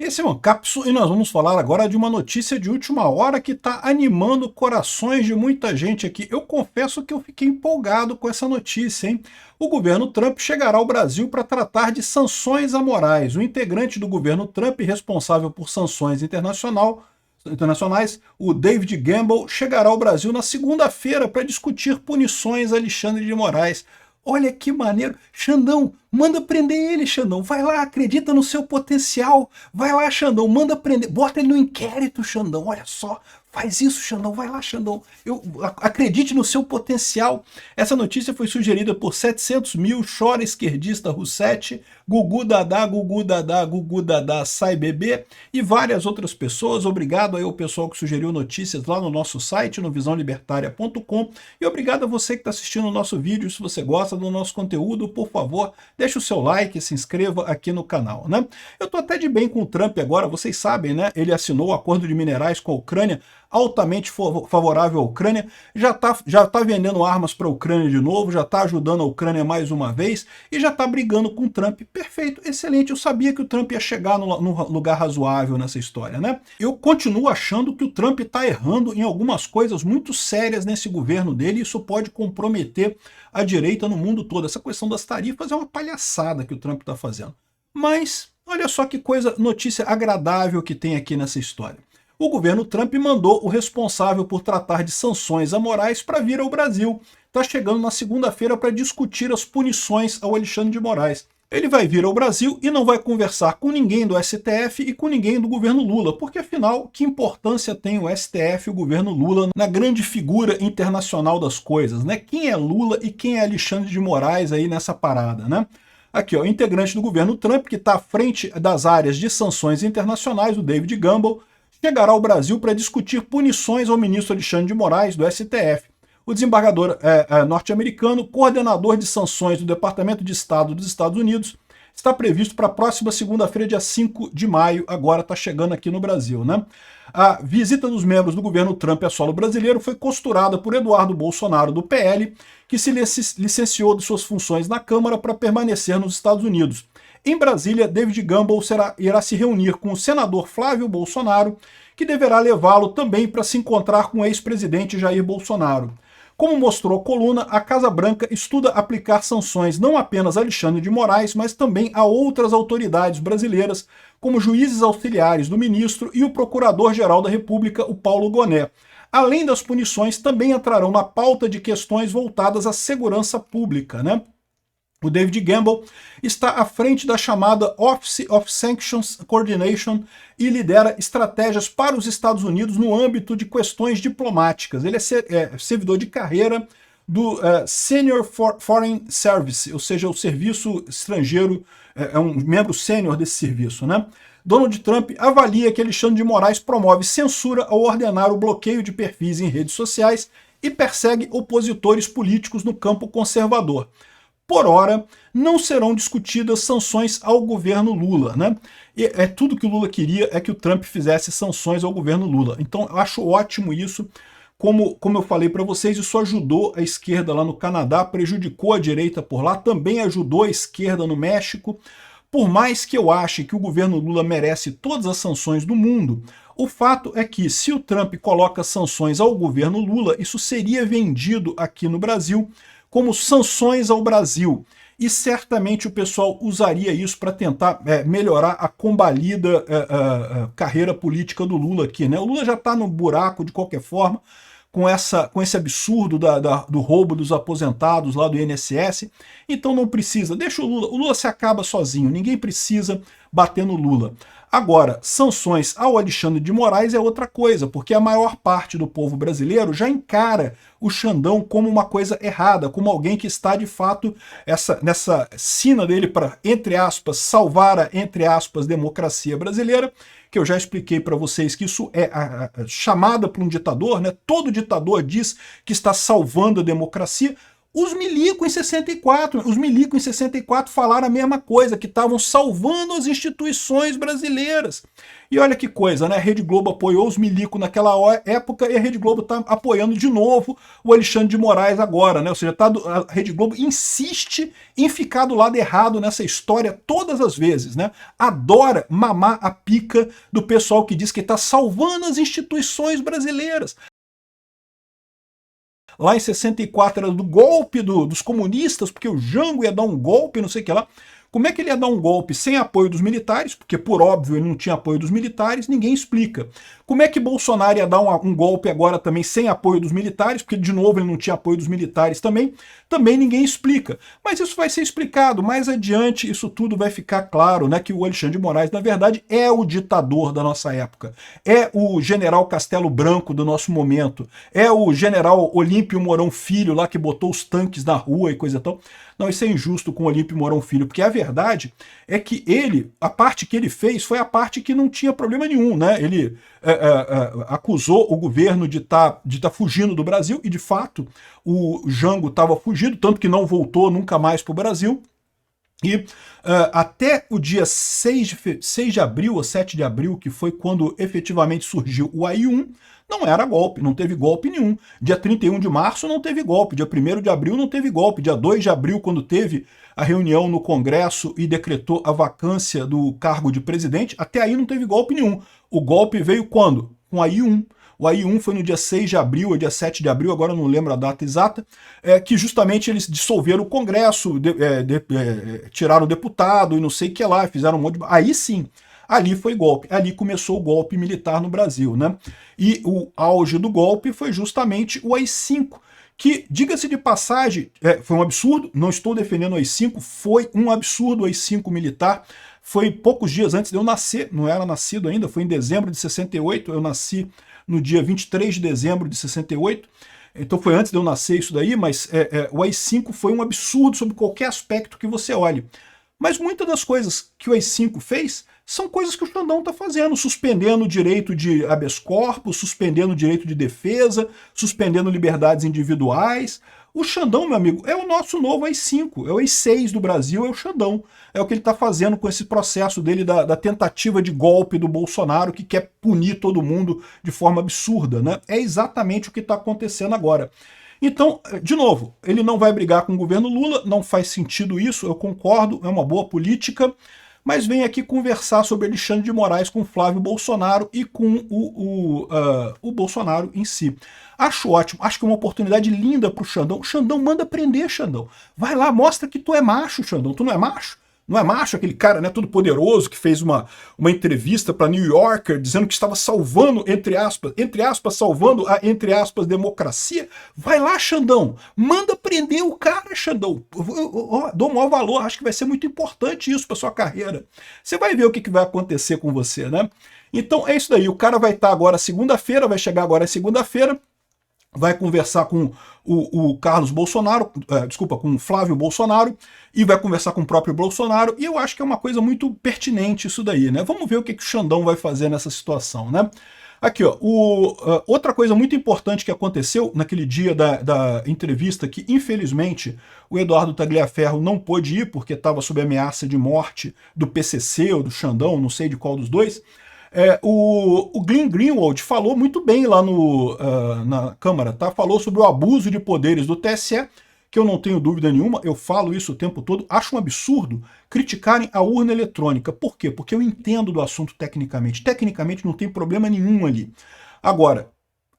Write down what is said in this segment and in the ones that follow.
Esse é o Ancapsu e nós vamos falar agora de uma notícia de última hora que está animando corações de muita gente aqui. Eu confesso que eu fiquei empolgado com essa notícia, hein? O governo Trump chegará ao Brasil para tratar de sanções amorais. O integrante do governo Trump, responsável por sanções internacionais, o David Gamble, chegará ao Brasil na segunda-feira para discutir punições a Alexandre de Moraes. Olha que maneiro. Xandão, manda prender ele, Xandão. Vai lá, acredita no seu potencial. Vai lá, Xandão, manda prender. Bota ele no inquérito, Xandão. Olha só, faz isso, Xandão. Vai lá, Xandão. Acredite no seu potencial. Essa notícia foi sugerida por 700 mil, chora esquerdista Roussetti, Gugu Dadá, Gugu Dadá, Gugu Dadá, sai bebê e várias outras pessoas. Obrigado aí ao pessoal que sugeriu notícias lá no nosso site, no visãolibertaria.com, e obrigado a você que está assistindo o nosso vídeo. Se você gosta do nosso conteúdo, por favor, deixa o seu like e se inscreva aqui no canal, né? Eu tô até de bem com o Trump agora, vocês sabem, né? Ele assinou o acordo de minerais com a Ucrânia, altamente favorável à Ucrânia, já tá vendendo armas para a Ucrânia de novo, já está ajudando a Ucrânia mais uma vez e já está brigando com o Trump. Perfeito, excelente. Eu sabia que o Trump ia chegar no lugar razoável nessa história, né? Eu continuo achando que o Trump está errando em algumas coisas muito sérias nesse governo dele e isso pode comprometer a direita no mundo todo. Essa questão das tarifas é uma palhaçada que o Trump está fazendo. Mas olha só que coisa, notícia agradável que tem aqui nessa história. O governo Trump mandou o responsável por tratar de sanções amorais para vir ao Brasil. Está chegando na segunda-feira para discutir as punições ao Alexandre de Moraes. Ele vai vir ao Brasil e não vai conversar com ninguém do STF e com ninguém do governo Lula, porque afinal, que importância tem o STF e o governo Lula na grande figura internacional das coisas, né? Quem é Lula e quem é Alexandre de Moraes aí nessa parada, né? Aqui, ó, integrante do governo Trump, que está à frente das áreas de sanções internacionais, o David Gamble, chegará ao Brasil para discutir punições ao ministro Alexandre de Moraes, do STF. O desembargador norte-americano, coordenador de sanções do Departamento de Estado dos Estados Unidos, está previsto para a próxima segunda-feira, dia 5 de maio, agora está chegando aqui no Brasil, né? A visita dos membros do governo Trump a solo brasileiro foi costurada por Eduardo Bolsonaro, do PL, que se licenciou de suas funções na Câmara para permanecer nos Estados Unidos. Em Brasília, David Gamble irá se reunir com o senador Flávio Bolsonaro, que deverá levá-lo também para se encontrar com o ex-presidente Jair Bolsonaro. Como mostrou a coluna, a Casa Branca estuda aplicar sanções não apenas a Alexandre de Moraes, mas também a outras autoridades brasileiras, como juízes auxiliares do ministro e o Procurador-Geral da República, o Paulo Gonet. Além das punições, também entrarão na pauta de questões voltadas à segurança pública, né? O David Gamble está à frente da chamada Office of Sanctions Coordination e lidera estratégias para os Estados Unidos no âmbito de questões diplomáticas. Ele é servidor de carreira do Senior Foreign Service, ou seja, o serviço estrangeiro, é um membro sênior desse serviço, né? Donald Trump avalia que Alexandre de Moraes promove censura ao ordenar o bloqueio de perfis em redes sociais e persegue opositores políticos no campo conservador. Por hora, não serão discutidas sanções ao governo Lula, né? E tudo que o Lula queria é que o Trump fizesse sanções ao governo Lula. Então, eu acho ótimo isso. Como eu falei para vocês, isso ajudou a esquerda lá no Canadá, prejudicou a direita por lá, também ajudou a esquerda no México. Por mais que eu ache que o governo Lula merece todas as sanções do mundo, o fato é que se o Trump coloca sanções ao governo Lula, isso seria vendido aqui no Brasil como sanções ao Brasil. E certamente o pessoal usaria isso para tentar melhorar a combalida carreira política do Lula aqui, né? O Lula já está no buraco de qualquer forma, com esse absurdo do roubo dos aposentados lá do INSS, então não precisa, deixa o Lula se acaba sozinho, ninguém precisa bater no Lula. Agora, sanções ao Alexandre de Moraes é outra coisa, porque a maior parte do povo brasileiro já encara o Xandão como uma coisa errada, como alguém que está, de fato, nessa sina dele para, entre aspas, salvar a, entre aspas, democracia brasileira, que eu já expliquei para vocês que isso é a chamada para um ditador, né? Todo ditador diz que está salvando a democracia. Os milicos em 64, os milicos em 64 falaram a mesma coisa, que estavam salvando as instituições brasileiras. E olha que coisa, né? A Rede Globo apoiou os milicos naquela época e a Rede Globo está apoiando de novo o Alexandre de Moraes agora, né? Ou seja, a Rede Globo insiste em ficar do lado errado nessa história todas as vezes, né? Adora mamar a pica do pessoal que diz que está salvando as instituições brasileiras. Lá em 64 era do golpe dos comunistas, porque o Jango ia dar um golpe, não sei o que lá. Como é que ele ia dar um golpe sem apoio dos militares? Porque, por óbvio, ele não tinha apoio dos militares, ninguém explica. Como é que Bolsonaro ia dar um golpe agora também sem apoio dos militares? Porque, de novo, ele não tinha apoio dos militares também. Também ninguém explica. Mas isso vai ser explicado. Mais adiante, isso tudo vai ficar claro, né? Que o Alexandre de Moraes, na verdade, é o ditador da nossa época. É o general Castelo Branco do nosso momento. É o general Olímpio Mourão Filho lá que botou os tanques na rua e coisa e tal. Não, isso é injusto com o Olímpio Mourão Filho, porque a verdade é que a parte que ele fez foi a parte que não tinha problema nenhum, né? Ele acusou o governo de tá fugindo do Brasil, e de fato o Jango estava fugido, tanto que não voltou nunca mais para o Brasil. E até o dia 6 de abril ou 7 de abril, que foi quando efetivamente surgiu o AI-1, não era golpe, não teve golpe nenhum. Dia 31 de março não teve golpe, dia 1º de abril não teve golpe, dia 2 de abril, quando teve a reunião no Congresso e decretou a vacância do cargo de presidente, até aí não teve golpe nenhum. O golpe veio quando? Com o AI-1. O AI-1 foi no dia 6 de abril ou dia 7 de abril, agora eu não lembro a data exata, que justamente eles dissolveram o Congresso, tiraram o deputado e não sei o que lá, fizeram um monte de... Aí sim, ali foi golpe, ali começou o golpe militar no Brasil, né? E o auge do golpe foi justamente o AI-5, que, diga-se de passagem, foi um absurdo, não estou defendendo o AI-5, foi um absurdo o AI-5 militar. Foi poucos dias antes de eu nascer, não era nascido ainda, foi em dezembro de 68, eu nasci no dia 23 de dezembro de 68, então foi antes de eu nascer isso daí, mas o AI-5 foi um absurdo sobre qualquer aspecto que você olhe. Mas muitas das coisas que o AI-5 fez são coisas que o Xandão está fazendo, suspendendo o direito de habeas corpus, suspendendo o direito de defesa, suspendendo liberdades individuais. O Xandão, meu amigo, é o nosso novo AI-5, é o AI-6 do Brasil, é o Xandão. É o que ele está fazendo com esse processo dele da tentativa de golpe do Bolsonaro, que quer punir todo mundo de forma absurda, né? É exatamente o que está acontecendo agora. Então, de novo, ele não vai brigar com o governo Lula, não faz sentido isso, eu concordo, é uma boa política, mas vem aqui conversar sobre Alexandre de Moraes com Flávio Bolsonaro e com o Bolsonaro em si. Acho ótimo, acho que é uma oportunidade linda para o Xandão. Xandão, manda prender, Xandão. Vai lá, mostra que tu é macho, Xandão. Tu não é macho? Não é macho aquele cara, né, todo poderoso, que fez uma entrevista para New Yorker dizendo que estava salvando, entre aspas, salvando a, entre aspas, democracia? Vai lá, Xandão, manda prender o cara, Xandão. Eu dou o maior valor, acho que vai ser muito importante isso para sua carreira. Você vai ver o que vai acontecer com você, né? Então é isso daí, o cara vai estar agora segunda-feira, vai chegar agora segunda-feira, vai conversar com o Carlos Bolsonaro, com o Flávio Bolsonaro, e vai conversar com o próprio Bolsonaro, e eu acho que é uma coisa muito pertinente isso daí, né? Vamos ver o que o Xandão vai fazer nessa situação, né? Aqui, ó, outra coisa muito importante que aconteceu naquele dia da entrevista, que infelizmente o Eduardo Tagliaferro não pôde ir, porque estava sob ameaça de morte do PCC ou do Xandão, não sei de qual dos dois. O Glenn Greenwald falou muito bem lá na Câmara, tá? Falou sobre o abuso de poderes do TSE, que eu não tenho dúvida nenhuma, eu falo isso o tempo todo, acho um absurdo criticarem a urna eletrônica. Por quê? Porque eu entendo do assunto tecnicamente. Tecnicamente não tem problema nenhum ali. Agora,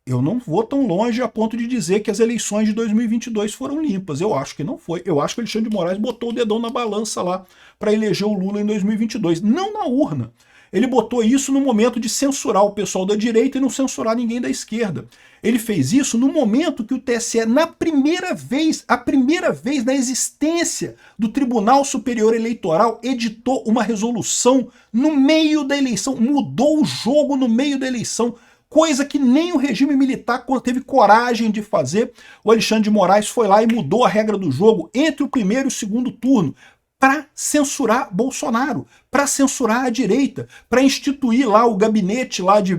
eu não vou tão longe a ponto de dizer que as eleições de 2022 foram limpas. Eu acho que não foi. Eu acho que o Alexandre de Moraes botou o dedão na balança lá para eleger o Lula em 2022. Não na urna. Ele botou isso no momento de censurar o pessoal da direita e não censurar ninguém da esquerda. Ele fez isso no momento que o TSE, a primeira vez na existência do Tribunal Superior Eleitoral, editou uma resolução no meio da eleição, mudou o jogo no meio da eleição, coisa que nem o regime militar teve coragem de fazer. O Alexandre de Moraes foi lá e mudou a regra do jogo entre o primeiro e o segundo turno, para censurar Bolsonaro, para censurar a direita, para instituir lá o gabinete lá de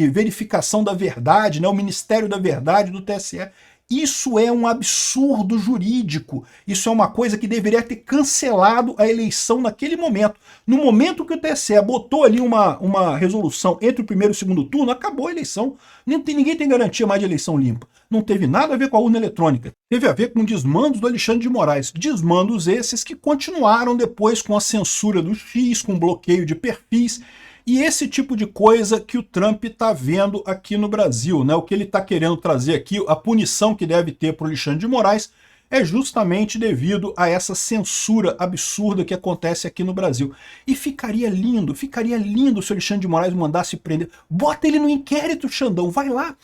verificação da verdade, né, o Ministério da Verdade do TSE. Isso é um absurdo jurídico. Isso é uma coisa que deveria ter cancelado a eleição naquele momento. No momento que o TSE botou ali uma resolução entre o primeiro e o segundo turno, acabou a eleição. Ninguém tem garantia mais de eleição limpa. Não teve nada a ver com a urna eletrônica. Teve a ver com desmandos do Alexandre de Moraes. Desmandos esses que continuaram depois com a censura do X, com bloqueio de perfis. E esse tipo de coisa que o Trump está vendo aqui no Brasil, né? O que ele está querendo trazer aqui, a punição que deve ter para o Alexandre de Moraes, é justamente devido a essa censura absurda que acontece aqui no Brasil. E ficaria lindo se o Alexandre de Moraes mandasse prender. Bota ele no inquérito, Xandão, vai lá.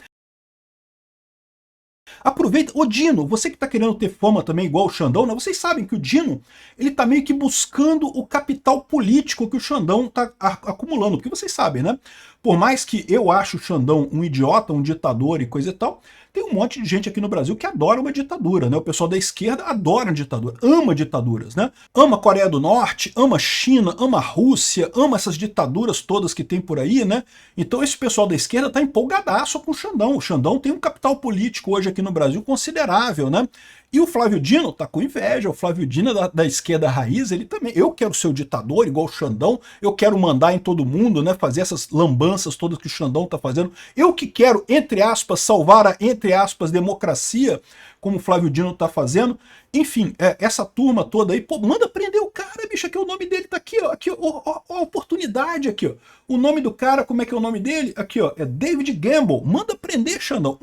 Aproveita, ô Dino, você que está querendo ter fama também igual o Xandão, né? Vocês sabem que o Dino, ele tá meio que buscando o capital político que o Xandão tá acumulando, porque vocês sabem, né? Por mais que eu ache o Xandão um idiota, um ditador e coisa e tal, tem um monte de gente aqui no Brasil que adora uma ditadura, né? O pessoal da esquerda adora ditadura, ama ditaduras, né? Ama a Coreia do Norte, ama a China, ama a Rússia, ama essas ditaduras todas que tem por aí, né? Então esse pessoal da esquerda tá empolgadaço com o Xandão. O Xandão tem um capital político hoje aqui no Brasil considerável, né? E o Flávio Dino tá com inveja, o Flávio Dino da esquerda raiz, ele também, eu quero ser o ditador igual o Xandão, eu quero mandar em todo mundo, né, fazer essas lambanças todas que o Xandão tá fazendo, eu que quero, entre aspas, salvar a, entre aspas, democracia, como o Flávio Dino tá fazendo. Enfim, essa turma toda aí, pô, manda prender o cara, bicho, aqui o nome dele tá aqui, ó, a oportunidade aqui, ó, o nome do cara, como é que é o nome dele? Aqui, ó, é David Gamble, manda prender, Xandão.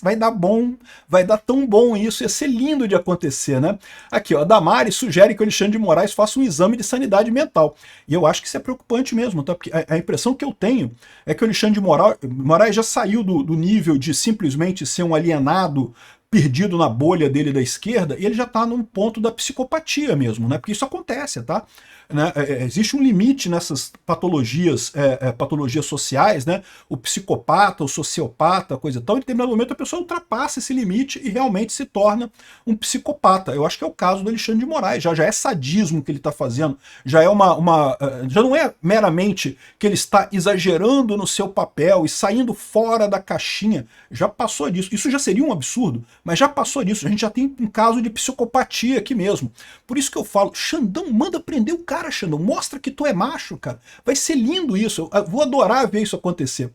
Vai dar bom, vai dar tão bom isso, ia ser lindo de acontecer, né? Aqui, ó, a Damari sugere que o Alexandre de Moraes faça um exame de sanidade mental. E eu acho que isso é preocupante mesmo, tá? Porque a impressão que eu tenho é que o Alexandre de Moraes já saiu do nível de simplesmente ser um alienado perdido na bolha dele da esquerda, e ele já está num ponto da psicopatia mesmo, né? Porque isso acontece, tá? Né? Existe um limite nessas patologias, patologias sociais, né? O psicopata, o sociopata, coisa e tal, em determinado momento a pessoa ultrapassa esse limite e realmente se torna um psicopata. Eu acho que é o caso do Alexandre de Moraes, já é sadismo que ele está fazendo, já é já não é meramente que ele está exagerando no seu papel e saindo fora da caixinha, já passou disso. Isso já seria um absurdo, mas já passou disso, a gente já tem um caso de psicopatia aqui mesmo. Por isso que eu falo, Xandão, manda prender o cara, Xandão, mostra que tu é macho, cara. Vai ser lindo isso, eu vou adorar ver isso acontecer.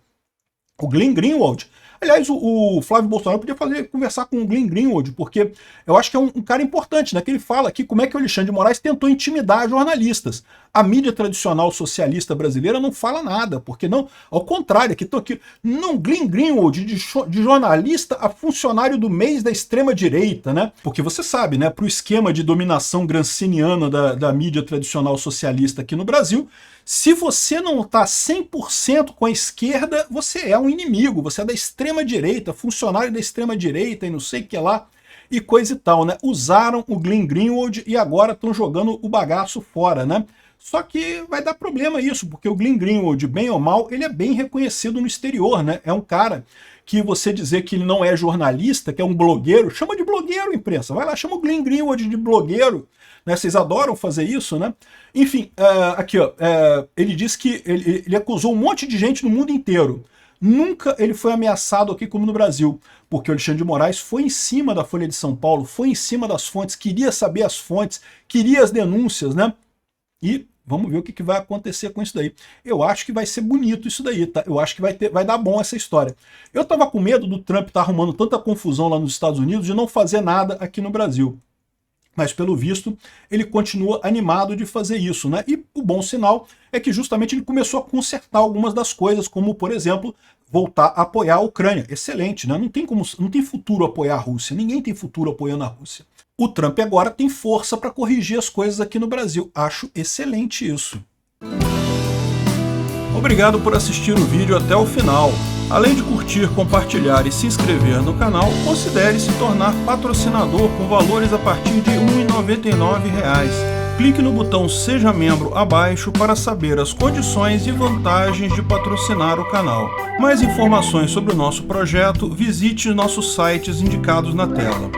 O Glenn Greenwald, aliás, o Flávio Bolsonaro podia conversar com o Glenn Greenwald, porque eu acho que é um cara importante, né? Que ele fala aqui como é que o Alexandre de Moraes tentou intimidar jornalistas. A mídia tradicional socialista brasileira não fala nada, porque não, ao contrário, aqui estão aqui, não, Glenn Greenwald, de jornalista a funcionário do mês da extrema-direita, né? Porque você sabe, né, para o esquema de dominação granciniana da mídia tradicional socialista aqui no Brasil, se você não está 100% com a esquerda, você é um inimigo, você é da extrema-direita, funcionário da extrema-direita e não sei o que lá, e coisa e tal, né? Usaram o Glenn Greenwald e agora estão jogando o bagaço fora, né? Só que vai dar problema isso, porque o Glenn Greenwald, bem ou mal, ele é bem reconhecido no exterior, né? É um cara que você dizer que ele não é jornalista, que é um blogueiro, chama de blogueiro, imprensa. Vai lá, chama o Glenn Greenwald de blogueiro, né? Vocês adoram fazer isso, né? Enfim, aqui, ó, ele disse que ele acusou um monte de gente no mundo inteiro. Nunca ele foi ameaçado aqui como no Brasil, porque o Alexandre de Moraes foi em cima da Folha de São Paulo, foi em cima das fontes, queria saber as fontes, queria as denúncias, né? E vamos ver o que vai acontecer com isso daí. Eu acho que vai ser bonito isso daí, tá? Eu acho que vai dar bom essa história. Eu tava com medo do Trump estar arrumando tanta confusão lá nos Estados Unidos de não fazer nada aqui no Brasil. Mas, pelo visto, ele continua animado de fazer isso, né? E o bom sinal é que justamente ele começou a consertar algumas das coisas, como, por exemplo, voltar a apoiar a Ucrânia. Excelente, né? Não tem futuro apoiar a Rússia. Ninguém tem futuro apoiando a Rússia. O Trump agora tem força para corrigir as coisas aqui no Brasil. Acho excelente isso. Obrigado por assistir o vídeo até o final. Além de curtir, compartilhar e se inscrever no canal, considere se tornar patrocinador com valores a partir de R$ 1,99. Clique no botão Seja Membro abaixo para saber as condições e vantagens de patrocinar o canal. Mais informações sobre o nosso projeto, visite nossos sites indicados na tela.